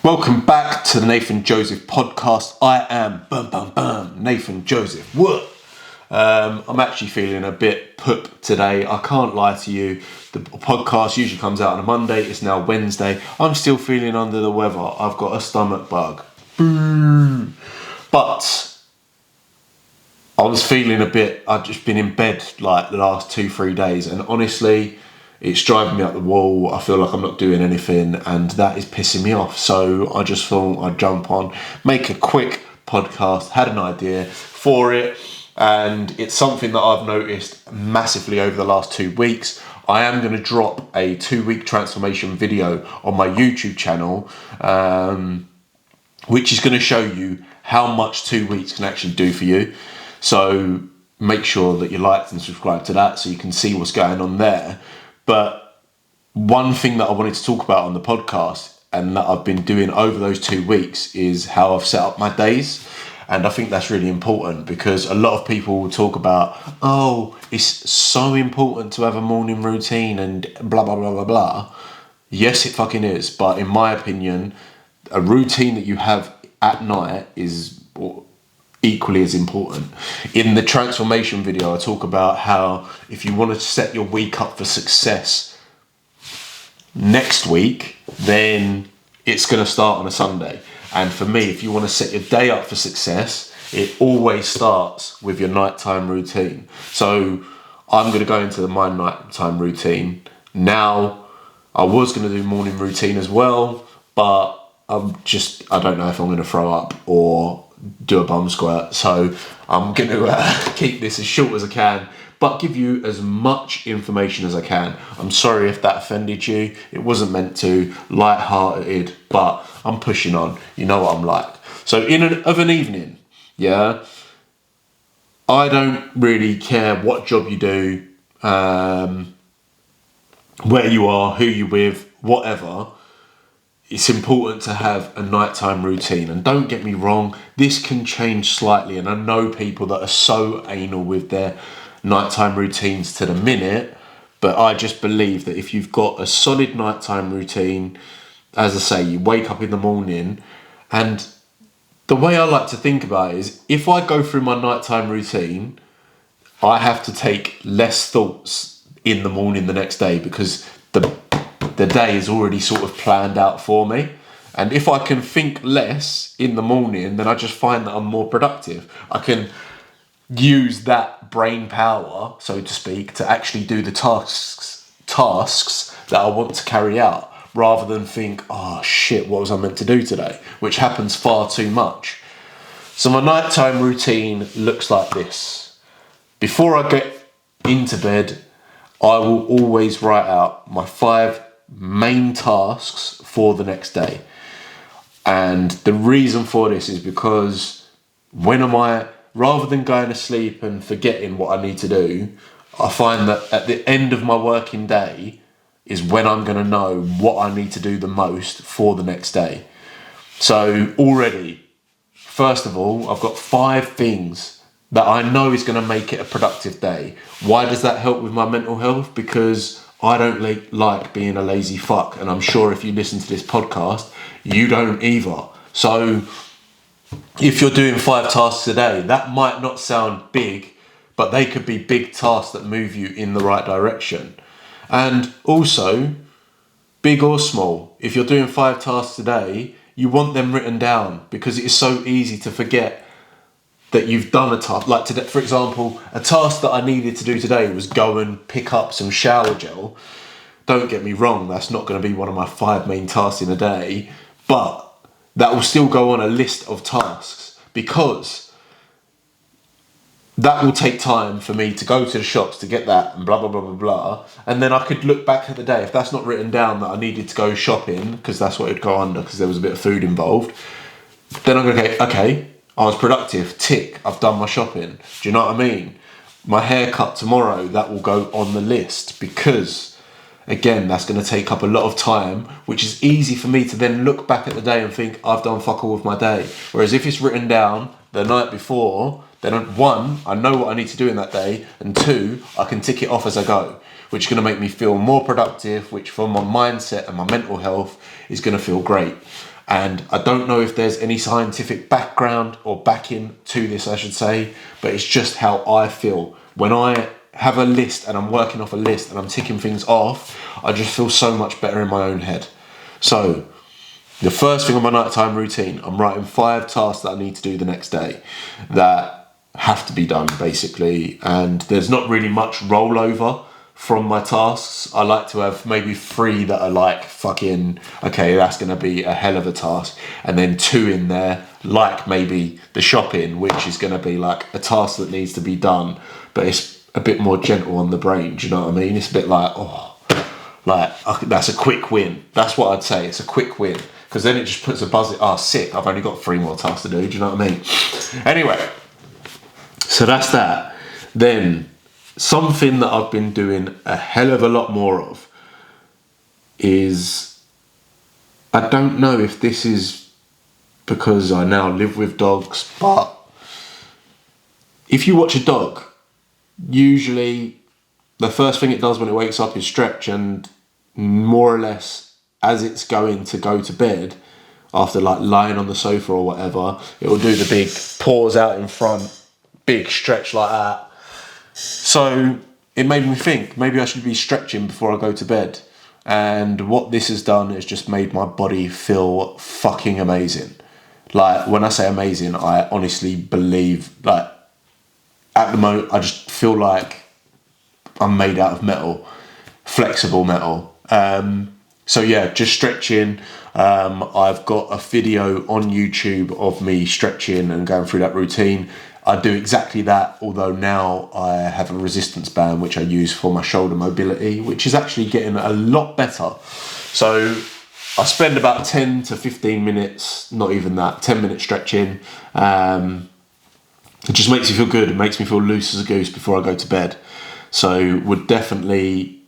Welcome back to the Nathan Joseph podcast. I am Nathan Joseph. What? I'm actually feeling a bit poop today. I can't lie to you. The podcast usually comes out on a Monday. It's now Wednesday. I'm still feeling under the weather. I've got a stomach bug. Boo. But I was feeling a bit. I've just been in bed like the last 2-3 days, and honestly, it's driving me up the wall. I feel like I'm not doing anything, and that is pissing me off. So I just thought I'd jump on, make a quick podcast. Had an idea for it, and it's something that I've noticed massively over the last 2 weeks. I am going to drop a 2-week transformation video on my YouTube channel, which is going to show you how much 2 weeks can actually do for you. So make sure that you like and subscribe to that so you can see what's going on there. But one thing that I wanted to talk about on the podcast and that I've been doing over those 2 weeks is how I've set up my days. And I think that's really important because a lot of people will talk about, oh, it's so important to have a morning routine and blah, blah, blah, blah, blah. Yes, it fucking is. But in my opinion, a routine that you have at night is equally as important. In the transformation video, I talk about how if you want to set your week up for success next week, then it's going to start on a Sunday. And for me, if you want to set your day up for success, it always starts with your nighttime routine. So I'm going to go into my nighttime routine. Now, I was going to do morning routine as well, but I don't know if I'm going to throw up or do a bum squirt. So I'm going to keep this as short as I can, but give you as much information as I can. I'm sorry if that offended you. It wasn't meant to, light-hearted, but I'm pushing on. You know what I'm like. So of an evening, yeah, I don't really care what job you do, where you are, who you're with, whatever. It's important to have a nighttime routine. And don't get me wrong, this can change slightly. And I know people that are so anal with their nighttime routines to the minute, but I just believe that if you've got a solid nighttime routine, as I say, you wake up in the morning, and the way I like to think about it is if I go through my nighttime routine, I have to take less thoughts in the morning the next day because the day is already sort of planned out for me. And if I can think less in the morning, then I just find that I'm more productive. I can use that brain power, so to speak, to actually do the tasks that I want to carry out, rather than think, oh shit, what was I meant to do today? Which happens far too much. So my nighttime routine looks like this. Before I get into bed, I will always write out my 5 main tasks for the next day. And the reason for this is because rather than going to sleep and forgetting what I need to do, I find that at the end of my working day is when I'm going to know what I need to do the most for the next day. So already, first of all, I've got 5 things that I know is going to make it a productive day. Why does that help with my mental health? Because I don't like being a lazy fuck, and I'm sure if you listen to this podcast, you don't either. So if you're doing 5 tasks a day, that might not sound big, but they could be big tasks that move you in the right direction. And also, big or small, if you're doing 5 tasks a day, you want them written down because it is so easy to forget that you've done a task. Like today, for example, a task that I needed to do today was go and pick up some shower gel. Don't get me wrong, that's not going to be one of my 5 main tasks in a day, but that will still go on a list of tasks because that will take time for me to go to the shops to get that and blah, blah, blah, blah, blah. And then I could look back at the day. If that's not written down that I needed to go shopping, because that's what it'd go under because there was a bit of food involved, then I'm going to go, okay, I was productive, tick, I've done my shopping. Do you know what I mean? My haircut tomorrow, that will go on the list because, again, that's going to take up a lot of time, which is easy for me to then look back at the day and think, I've done fuck all with my day. Whereas if it's written down the night before, then 1, I know what I need to do in that day, and 2, I can tick it off as I go. which is going to make me feel more productive, which for my mindset and my mental health is going to feel great. And I don't know if there's any scientific background or backing to this, I should say, but it's just how I feel. When I have a list and I'm working off a list and I'm ticking things off, I just feel so much better in my own head. So the first thing on my nighttime routine, I'm writing 5 tasks that I need to do the next day that have to be done, basically. And there's not really much rollover from my tasks. I like to have maybe 3 that are like fucking, okay, that's going to be a hell of a task. And then 2 in there, like maybe the shopping, which is going to be like a task that needs to be done, but it's a bit more gentle on the brain. Do you know what I mean? It's a bit like, that's a quick win. That's what I'd say. It's a quick win. Because then it just puts a buzz, sick, I've only got 3 more tasks to do. Do you know what I mean? Anyway, so that's that. Then something that I've been doing a hell of a lot more of is, I don't know if this is because I now live with dogs, but if you watch a dog, usually the first thing it does when it wakes up is stretch, and more or less as it's going to go to bed, after like lying on the sofa or whatever, it will do the big paws out in front, big stretch like that. So it made me think, maybe I should be stretching before I go to bed. And what this has done is just made my body feel fucking amazing. Like, when I say amazing, I honestly believe, like, at the moment, I just feel like I'm made out of metal, flexible metal. So yeah, just stretching. I've got a video on YouTube of me stretching and going through that routine. I do exactly that, although now I have a resistance band which I use for my shoulder mobility, which is actually getting a lot better. So I spend about 10 to 15 minutes, not even that, 10 minutes stretching. It just makes me feel good. It makes me feel loose as a goose before I go to bed. So would definitely,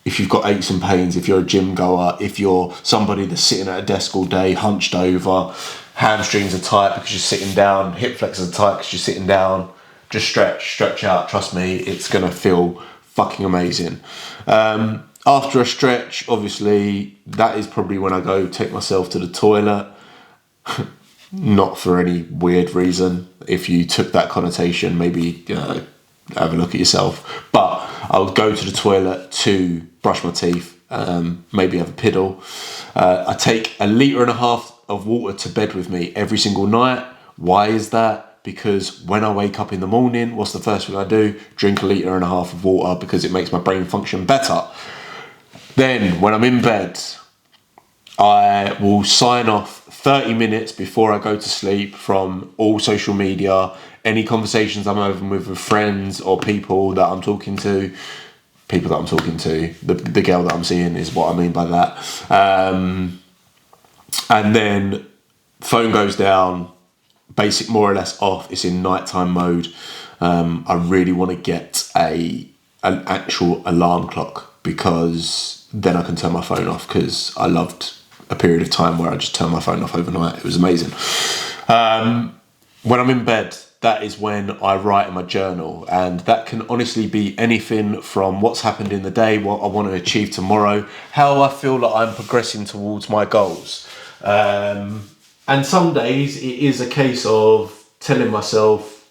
if you've got aches and pains, if you're a gym goer, if you're somebody that's sitting at a desk all day, hunched over, hamstrings are tight because you're sitting down, hip flexors are tight because you're sitting down, just stretch out. Trust me, it's going to feel fucking amazing. After a stretch, obviously, that is probably when I go take myself to the toilet. Not for any weird reason. If you took that connotation, maybe have a look at yourself. But I would go to the toilet to brush my teeth, maybe have a piddle. I take 1.5 litres of water to bed with me every single night. Why is that? Because when I wake up in the morning, what's the first thing I do? Drink 1.5 litres of water, because it makes my brain function better. Then, when I'm in bed, I will sign off 30 minutes before I go to sleep from all social media, any conversations I'm having with friends or people that I'm talking to. The girl that I'm seeing is what I mean by that. And then phone goes down, basic more or less off. It's in nighttime mode. I really want to get an actual alarm clock, because then I can turn my phone off, because I loved a period of time where I just turned my phone off overnight. It was amazing. When I'm in bed, that is when I write in my journal, and that can honestly be anything from what's happened in the day, what I want to achieve tomorrow, how I feel that I'm progressing towards my goals. And some days it is a case of telling myself,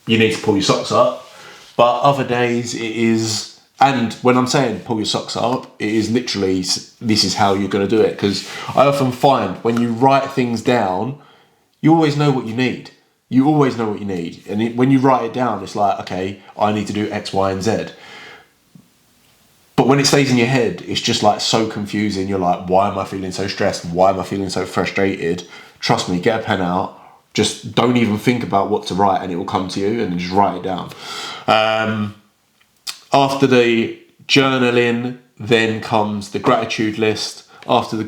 you need to pull your socks up. But other days it is, and when I'm saying pull your socks up, it is literally, this is how you're going to do it. Because I often find when you write things down, you always know what you need. You always know what you need. And when you write it down, it's like, okay, I need to do X, Y, and Z. But when it stays in your head, it's just like so confusing. You're like, why am I feeling so stressed? Why am I feeling so frustrated? Trust me, get a pen out. Just don't even think about what to write, and it will come to you, and then just write it down. After the journaling, then comes the gratitude list. After the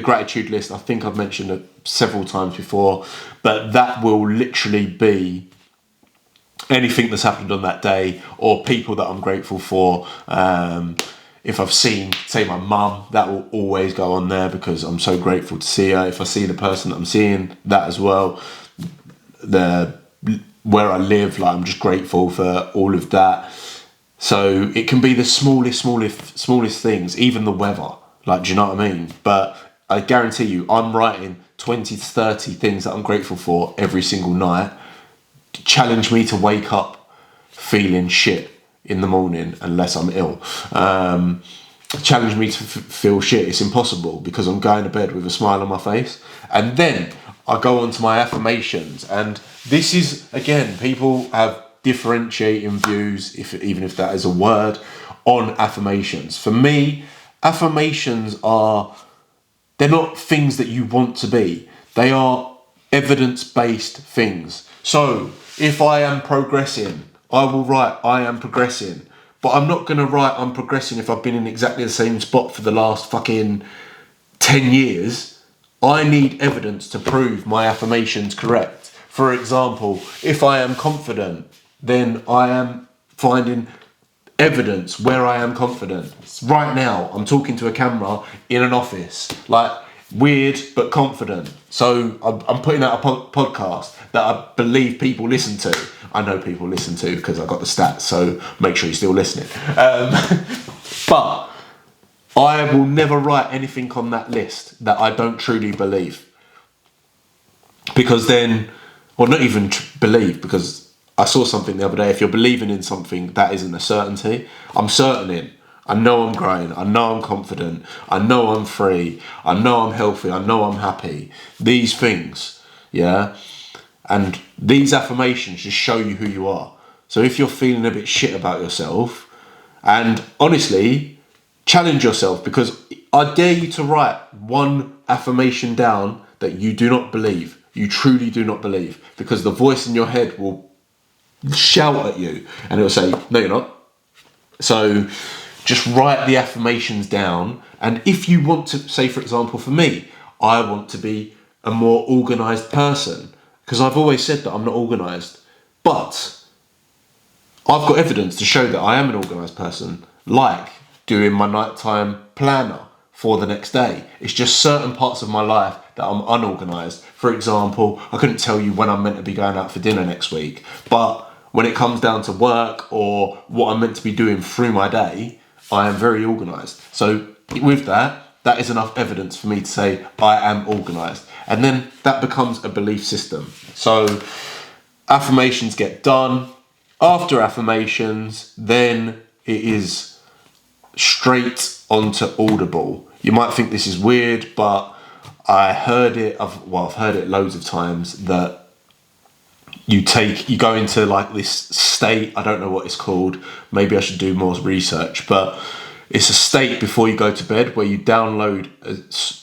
gratitude list, I think I've mentioned it several times before, but that will literally be anything that's happened on that day, or people that I'm grateful for. If I've seen, say, my mum, that will always go on there because I'm so grateful to see her. If I see the person that I'm seeing, that as well. Where I live, like, I'm just grateful for all of that. So it can be the smallest things, even the weather. Like, do you know what I mean? But I guarantee you, I'm writing 20 to 30 things that I'm grateful for every single night. Challenge me to wake up feeling shit in the morning unless I'm ill. Challenge me to feel shit. It's impossible because I'm going to bed with a smile on my face. And then I go on to my affirmations. And this is, again, people have differentiating views, even if that is a word, on affirmations. For me, affirmations they're not things that you want to be. They are evidence-based things. So if I am progressing, I will write I am progressing. But I'm not going to write I'm progressing if I've been in exactly the same spot for the last fucking 10 years. I need evidence to prove my affirmation's correct. For example, if I am confident, then I am finding evidence where I am confident. Right now, I'm talking to a camera in an office. Like, weird but confident. So I'm putting out a podcast that I believe people listen to. I know people listen to because I got the stats, so make sure you're still listening. But I will never write anything on that list that I don't truly believe. Because then, well, not even believe, because I saw something the other day. If you're believing in something that isn't a certainty, I'm certain in. I know I'm growing. I know I'm confident. I know I'm free. I know I'm healthy. I know I'm happy. These things, yeah? And these affirmations just show you who you are. So if you're feeling a bit shit about yourself, and honestly, challenge yourself, because I dare you to write one affirmation down that you do not believe. You truly do not believe, because the voice in your head will shout at you and it will say, no, you're not. So just write the affirmations down. And if you want to, say, for example, for me, I want to be a more organised person, because I've always said that I'm not organised. But I've got evidence to show that I am an organised person, like doing my nighttime planner for the next day. It's just certain parts of my life that I'm unorganised. For example, I couldn't tell you when I'm meant to be going out for dinner next week, but when it comes down to work or what I'm meant to be doing through my day, I am very organised. So with that is enough evidence for me to say I am organised. And then that becomes a belief system. So affirmations get done. After affirmations, then it is straight onto Audible. You might think this is weird, but I've heard it loads of times, that you go into like this state, I don't know what it's called, maybe I should do more research, but it's a state before you go to bed where you download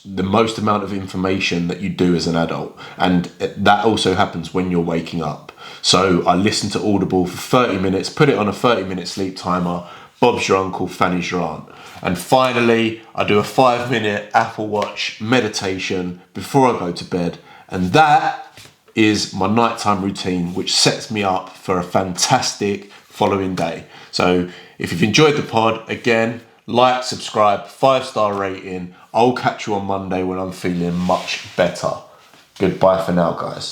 the most amount of information that you do as an adult, and that also happens when you're waking up. So I listen to Audible for 30 minutes, put it on a 30-minute sleep timer. Bob's your uncle, Fanny's your aunt. And finally, I do a 5-minute Apple Watch meditation before I go to bed. And that is my nighttime routine, which sets me up for a fantastic following day. So if you've enjoyed the pod, again, like, subscribe, 5-star rating. I'll catch you on Monday when I'm feeling much better. Goodbye for now, guys.